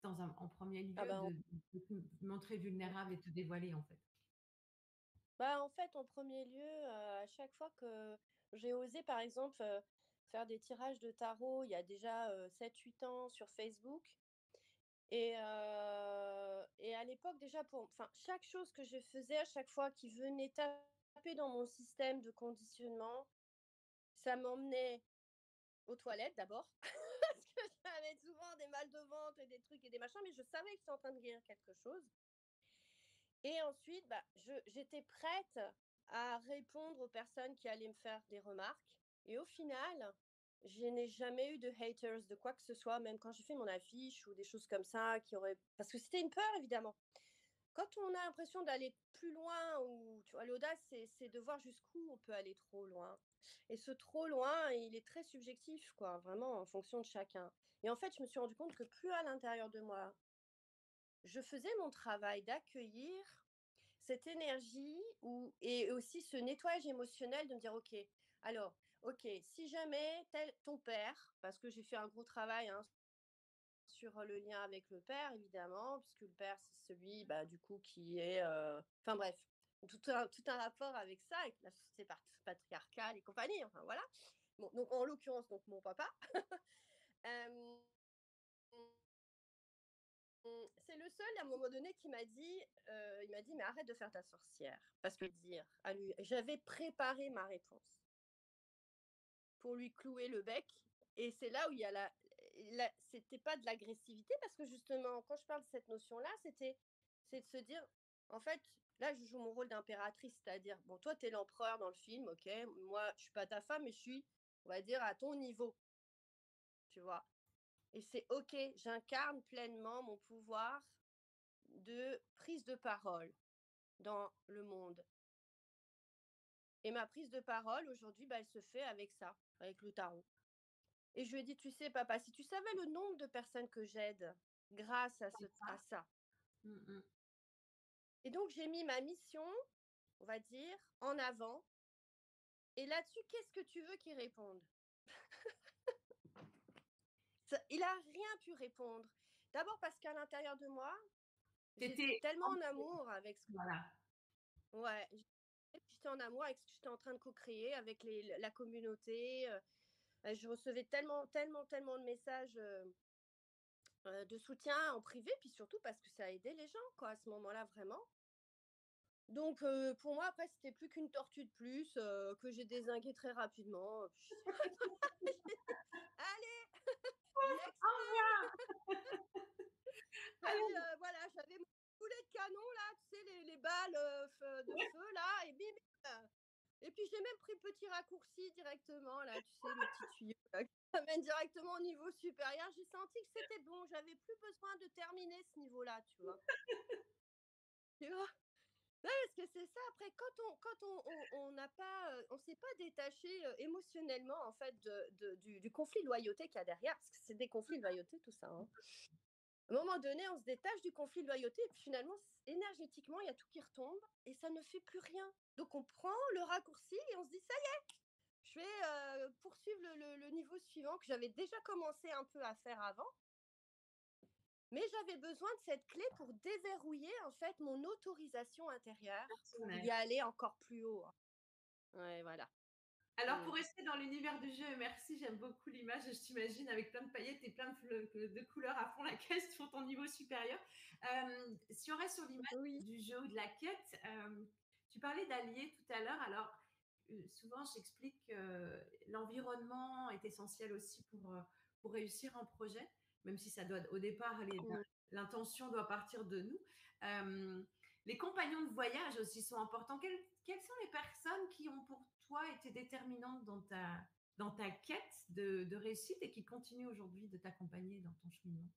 en premier Ah lieu, ben, de te montrer vulnérable et te dévoiler, en fait. en fait, en premier lieu, à chaque fois que j'ai osé, par exemple, faire des tirages de tarot il y a déjà 7-8 ans sur Facebook. Et à l'époque, déjà, enfin, chaque chose que je faisais, à chaque fois qui venait taper dans mon système de conditionnement, ça m'emmenait aux toilettes d'abord, parce que j'avais souvent des mal de ventre et des trucs et des machins, mais je savais que c'était en train de guérir quelque chose. Et ensuite, j'étais prête à répondre aux personnes qui allaient me faire des remarques. Et au final, je n'ai jamais eu de haters de quoi que ce soit, même quand j'ai fait mon affiche ou des choses comme ça, parce que c'était une peur, évidemment. quand on a l'impression d'aller plus loin ou tu vois, l'audace, c'est de voir jusqu'où on peut aller trop loin et ce trop loin, il est très subjectif, quoi, vraiment en fonction de chacun et en fait, je me suis rendu compte que plus à l'intérieur de moi, je faisais mon travail d'accueillir cette énergie ou et aussi ce nettoyage émotionnel de me dire: «OK, alors, OK, si jamais tel ton père» parce que j'ai fait un gros travail, hein, sur le lien avec le père évidemment, puisque le père c'est celui, bah, du coup qui est, enfin bref, tout un rapport avec ça, avec la société patriarcale et compagnie, enfin voilà. Bon, donc en l'occurrence donc mon papa. Hem, c'est le seul à un moment donné qui m'a dit, il m'a dit: «Mais arrête de faire ta sorcière». Parce que dire à lui j'avais préparé ma réponse pour lui clouer le bec et c'est là où il y a c'était pas de l'agressivité parce que justement quand je parle de cette notion-là, c'est de se dire en fait, là je joue mon rôle d'impératrice, c'est-à-dire bon toi tu es l'empereur dans le film, OK, moi je suis pas ta femme mais je suis, on va dire à ton niveau, tu vois? Et c'est OK, j'incarne pleinement mon pouvoir de prise de parole dans le monde. Et ma prise de parole aujourd'hui, bah, elle se fait avec ça, avec le tarot. Et je lui ai dit: «Tu sais papa, si tu savais le nombre de personnes que j'aide grâce à ça». Mmh mh. Et donc j'ai mis ma mission, on va dire, en avant et là-dessus, qu'est-ce que tu veux qu'il réponde? Il a rien pu répondre. D'abord parce qu'à l'intérieur de moi, Tu j'étais étais tellement en amour avec ce voilà. ouais, j'étais en amour avec ce que j'étais en train de co-créer avec la communauté, je recevais tellement, tellement, tellement de messages, de soutien en privé, puis surtout parce que ça a aidé les gens, quoi, à ce moment-là, vraiment. Donc pour moi, après, c'était plus qu'une tortue de plus, que j'ai dézinguée très rapidement, puis j'ai dit: «Allez, next one!» Alors, J'avais, voilà, j'avais mon boulet de canon là, tu sais les balles, de feu là et bim, bim, et puis j'ai même pris le petit raccourci directement là, tu sais, le petit tuyau là qui m'amène directement au niveau supérieur. J'ai senti que c'était bon, j'avais plus besoin de terminer ce niveau-là, tu vois? Tu vois? Ouais, parce que c'est ça, après quand on n'a pas, on s'est pas détaché, émotionnellement en fait du conflit de loyauté qu'il y a derrière, parce que c'est des conflits de loyauté tout ça, hein. À un moment donné, on se détache du conflit de loyauté et puis finalement, énergétiquement, il y a tout qui retombe et ça ne fait plus rien. Donc on prend le raccourci et on se dit: «Ça y est, je vais, poursuivre le niveau suivant» que j'avais déjà commencé un peu à faire avant. Mais j'avais besoin de cette clé pour déverrouiller en fait mon autorisation intérieure pour y personnel. aller encore plus haut, hein. Ouais, voilà. Alors Mmh. pour rester dans l'univers du jeu, merci, j'aime beaucoup l'image, je t'imagine avec plein de paillettes et plein de couleurs à fond la caisse sur ton niveau supérieur. Si on reste sur l'image Oui. du jeu ou de la quête, tu parlais d'alliés tout à l'heure. Alors, souvent j'explique que l'environnement est essentiel aussi pour réussir un projet, même si ça doit au départ aller Mmh. l'intention doit partir de nous. Hem, les compagnons de voyage aussi sont importants. Quelles sont les personnes qui ont pour toi été déterminantes dans ta quête de réussite et qui continuent aujourd'hui de t'accompagner dans ton cheminement?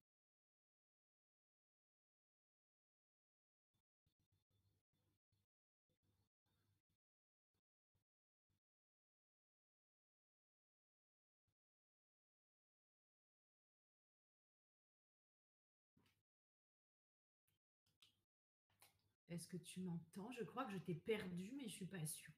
Est-ce que tu m'entends? Je crois que je t'ai perdu, mais je suis pas sûre.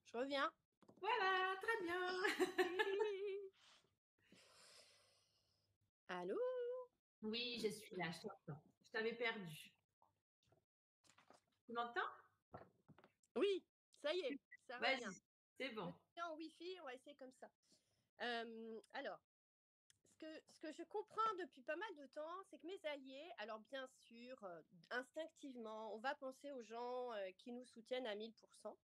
Je reviens. Voilà, très bien. Allô? Oui, je suis là, je t'entends. Je t'avais perdu. Tu m'entends? Oui, ça y est, ça revient. Vas-y, c'est Je bon. suis en wifi, on va essayer comme ça. Alors, ce que je comprends depuis pas mal de temps, c'est que mes alliés, alors bien sûr, instinctivement, on va penser aux gens, qui nous soutiennent à 1000%.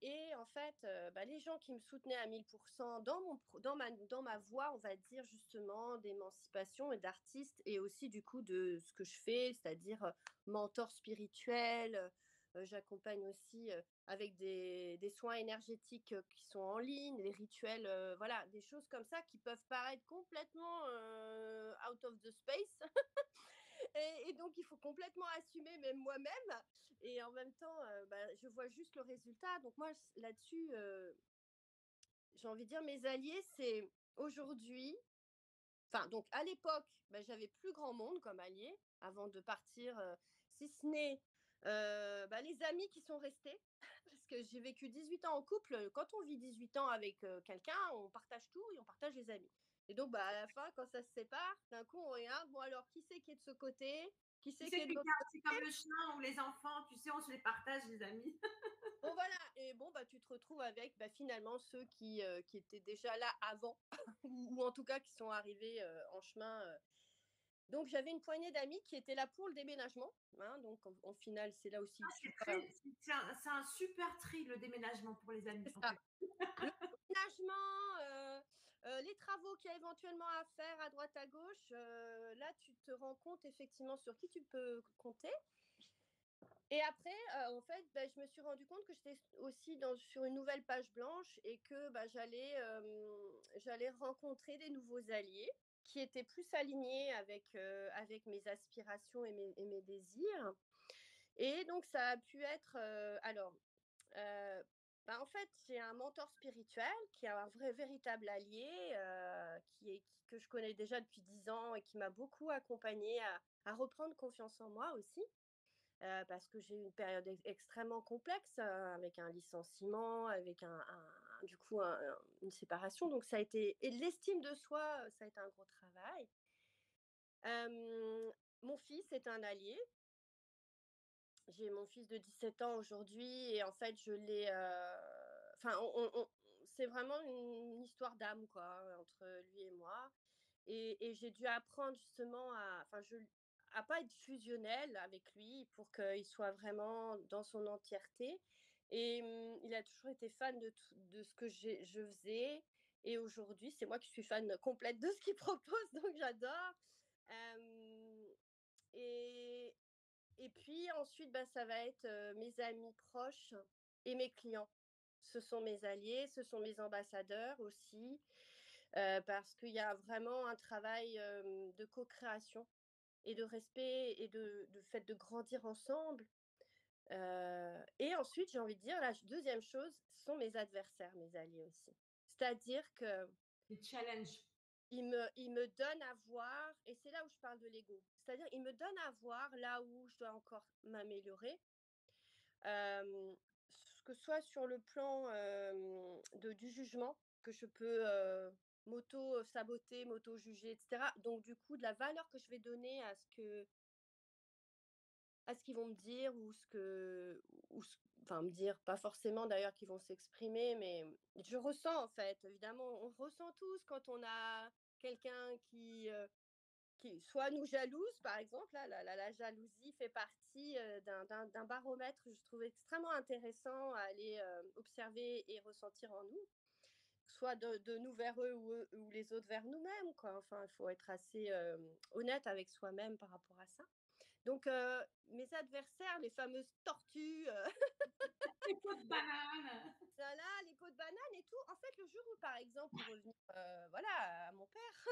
Et en fait, bah, les gens qui me soutenaient à 1000% dans ma voie, on va dire justement d'émancipation et d'artiste et aussi du coup de ce que je fais, c'est-à-dire, mentor spirituel, J'accompagne aussi avec des soins énergétiques qui sont en ligne, les rituels, voilà, des choses comme ça qui peuvent paraître complètement out of the space. Et donc, il faut complètement assumer, même moi-même. Et en même temps, bah, je vois juste le résultat. Donc, moi, là-dessus, j'ai envie de dire, mes alliés, c'est aujourd'hui. Enfin, donc à l'époque, bah, j'avais plus grand monde comme allié avant de partir, si ce n'est bah, les amis qui sont restés. Parce que j'ai vécu 18 ans en couple. Quand on vit 18 ans avec quelqu'un, on partage tout et on partage les amis. Et donc, bah, à la fin, quand ça se sépare, d'un coup, on regarde, bon alors, qui c'est qui est de ce côté? Qui Tu c'est qui sais est que de l'autre? c'est comme le chien ou les enfants, tu sais, on se les partage, les amis. Bon voilà, et bon bah tu te retrouves avec bah, finalement ceux qui étaient déjà là avant, ou en tout cas qui sont arrivés en chemin. Donc j'avais une poignée d'amis qui étaient là pour le déménagement, hein, donc en final c'est là aussi Ah, que tu vois. c'est un super tri, le déménagement pour les amis, C'est en ça. fait. Le déménagement, les travaux qu'il y a éventuellement à faire à droite à gauche, là tu te rends compte effectivement sur qui tu peux compter. Et après, en fait, bah, je me suis rendu compte que j'étais aussi sur une nouvelle page blanche et que bah, j'allais rencontrer des nouveaux alliés qui étaient plus alignés avec mes aspirations et mes désirs. Et donc, ça a pu être. Alors, euh, bah, en fait, j'ai un mentor spirituel qui est un vrai, véritable allié, que je connais déjà depuis 10 ans et qui m'a beaucoup accompagnée à reprendre confiance en moi aussi, parce que j'ai eu une période extrêmement complexe, avec un licenciement, avec du coup une séparation. Donc ça a été, et l'estime de soi, ça a été un gros travail. Euh, Mon fils est un allié. J'ai mon fils de 17 ans aujourd'hui et en fait je l'ai. Enfin, c'est vraiment une histoire d'âme quoi entre lui et moi. Et j'ai dû apprendre justement à pas être fusionnelle avec lui pour qu'il soit vraiment dans son entièreté. Et il a toujours été fan de ce que je faisais. Et aujourd'hui, c'est moi qui suis fan complète de ce qu'il propose, donc j'adore. Euh, et, et puis ensuite, bah, ça va être mes amis proches et mes clients. Ce sont mes alliés, ce sont mes ambassadeurs aussi, parce qu'il y a vraiment un travail de co-création et de respect et de fait de grandir ensemble. Et ensuite, j'ai envie de dire, la deuxième chose, ce sont mes adversaires, mes alliés aussi. C'est-à-dire que Les challenges. il me donne à voir, et c'est là où je parle de l'ego, c'est-à-dire il me donne à voir là où je dois encore m'améliorer, euh, que ce soit sur le plan du jugement, que je peux m'auto-saboter, m'auto-juger, etc. Donc du coup, de la valeur que je vais donner à ce qu'ils vont me dire, enfin me dire, pas forcément d'ailleurs qu'ils vont s'exprimer, mais je ressens en fait, évidemment, on ressent tous quand on a quelqu'un qui soit nous jalouse, par exemple. Là, la jalousie fait partie d'un baromètre que je trouve extrêmement intéressant à aller observer et ressentir en nous, soit de nous vers eux ou les autres vers nous-mêmes, quoi. Enfin, il faut être assez honnête avec soi-même par rapport à ça. Donc, mes adversaires, les fameuses tortues, Les pots de banane. ça là, les pots de banane et tout. En fait, le jour où, par exemple, pour revenir voilà, à mon père,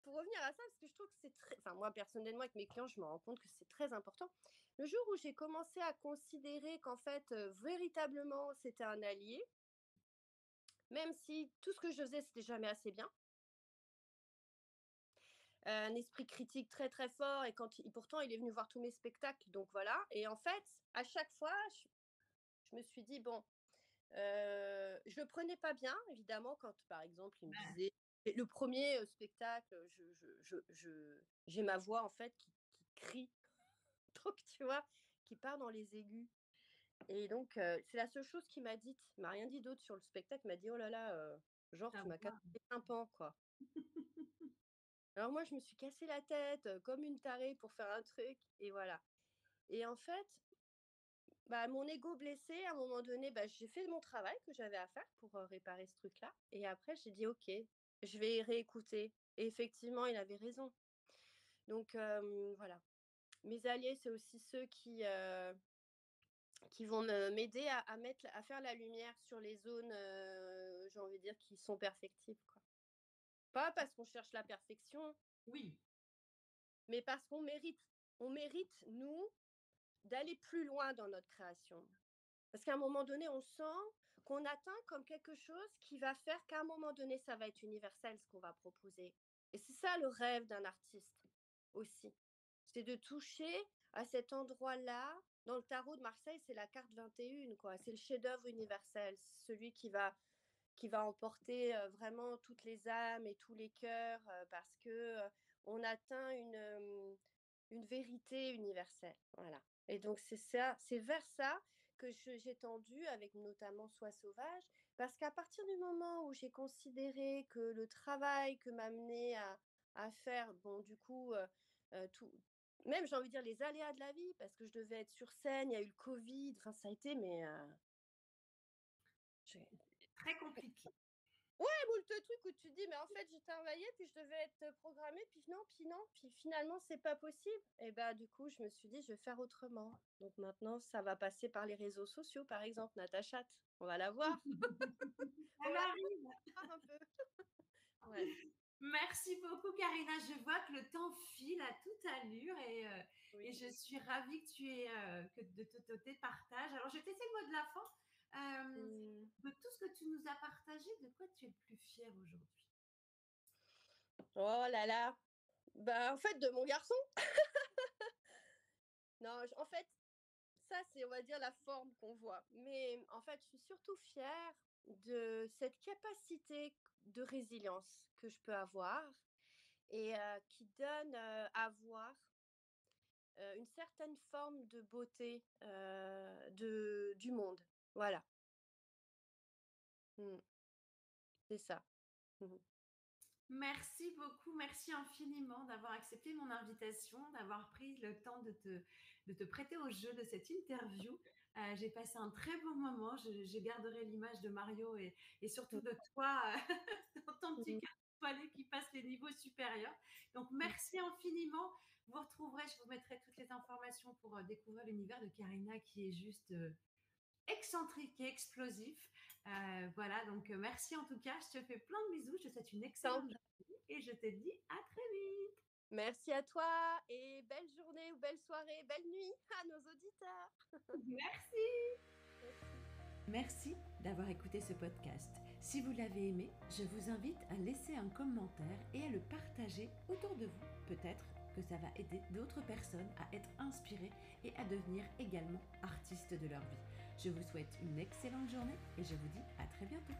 pour revenir à ça, parce que je trouve que c'est très. Enfin, moi, personnellement, avec mes clients, je me rends compte que c'est très important. Le jour où j'ai commencé à considérer qu'en fait, véritablement, c'était un allié, même si tout ce que je faisais, c'était jamais assez bien, un esprit critique très très fort, et pourtant il est venu voir tous mes spectacles, donc voilà. Et en fait, à chaque fois, je me suis dit, bon, je le prenais pas bien, évidemment, quand par exemple il me disait, le premier spectacle, j'ai ma voix en fait qui crie, donc tu vois, qui part dans les aigus. Et donc, c'est la seule chose qu'il m'a dite. Il m'a rien dit d'autre sur le spectacle. Il m'a dit, oh là là, genre, Ta tu m'as cassé voix. les tympans, quoi. Alors moi, je me suis cassé la tête comme une tarée pour faire un truc, et voilà. Et en fait, bah, mon ego blessé, à un moment donné, bah, j'ai fait mon travail que j'avais à faire pour réparer ce truc-là. Et après, j'ai dit, OK, je vais réécouter. Et effectivement, il avait raison. Donc, voilà. Mes alliés, c'est aussi ceux qui vont m'aider à faire la lumière sur les zones, j'ai envie de dire, qui sont perfectibles, quoi. Pas parce qu'on cherche la perfection, Oui, mais parce on mérite, nous, d'aller plus loin dans notre création. Parce qu'à un moment donné, on sent qu'on atteint comme quelque chose qui va faire qu'à un moment donné, ça va être universel ce qu'on va proposer. Et c'est ça le rêve d'un artiste aussi. C'est de toucher à cet endroit-là. Dans le tarot de Marseille, c'est la carte 21, quoi. C'est le chef-d'œuvre universel, celui qui va emporter vraiment toutes les âmes et tous les cœurs parce que on atteint une vérité universelle. Voilà. Et donc, c'est ça, c'est vers ça que j'ai tendu avec notamment Soie sauvage, parce qu'à partir du moment où j'ai considéré que le travail que m'amenait à faire, bon, du coup, tout, même j'ai envie de dire les aléas de la vie, parce que je devais être sur scène, il y a eu le Covid, enfin, ça a été, mais j'ai- très compliqué. moult trucs où tu te dis, mais en fait, j'ai travaillé, puis je devais être programmée, puis non, puis finalement, c'est pas possible. Et bah, du coup, je me suis dit, je vais faire autrement. Donc maintenant, ça va passer par les réseaux sociaux, par exemple, Natachat. On va la voir, Ça on va la m'arrive. voir un peu. Ouais, Merci beaucoup, Karina. Je vois que le temps file à toute allure et oui. je suis ravie que tu aies de tes partages. Alors, je vais te laisser le mot de la fin. Mmh. De tout ce que tu nous as partagé, de quoi tu es le plus fière aujourd'hui? Oh là là. Bah, en fait, de mon garçon. Non, en fait, ça, c'est, on va dire, la forme qu'on voit. Mais en fait, je suis surtout fière de cette capacité de résilience que je peux avoir et qui donne à voir une certaine forme de beauté du monde. Voilà. Mm, c'est ça. Mhm. Merci beaucoup, merci infiniment d'avoir accepté mon invitation, d'avoir pris le temps de te prêter au jeu de cette interview. J'ai passé un très bon moment, je garderai l'image de Mario et surtout de toi dans ton petit Mhm. cœur étoilé qui passe les niveaux supérieurs. Donc Mhm. merci infiniment. Vous retrouverez, je vous mettrai toutes les informations pour découvrir l'univers de Karina qui est juste excentrique et explosif. Voilà, donc merci en tout cas. Je te fais plein de bisous. Je te souhaite une Tant excellente pis. journée et je te dis à très vite. Merci à toi et belle journée ou belle soirée, belle nuit à nos auditeurs. Merci. Merci. Merci d'avoir écouté ce podcast. Si vous l'avez aimé, je vous invite à laisser un commentaire et à le partager autour de vous. Peut-être que ça va aider d'autres personnes à être inspirées et à devenir également artistes de leur vie. Je vous souhaite une excellente journée et je vous dis à très bientôt.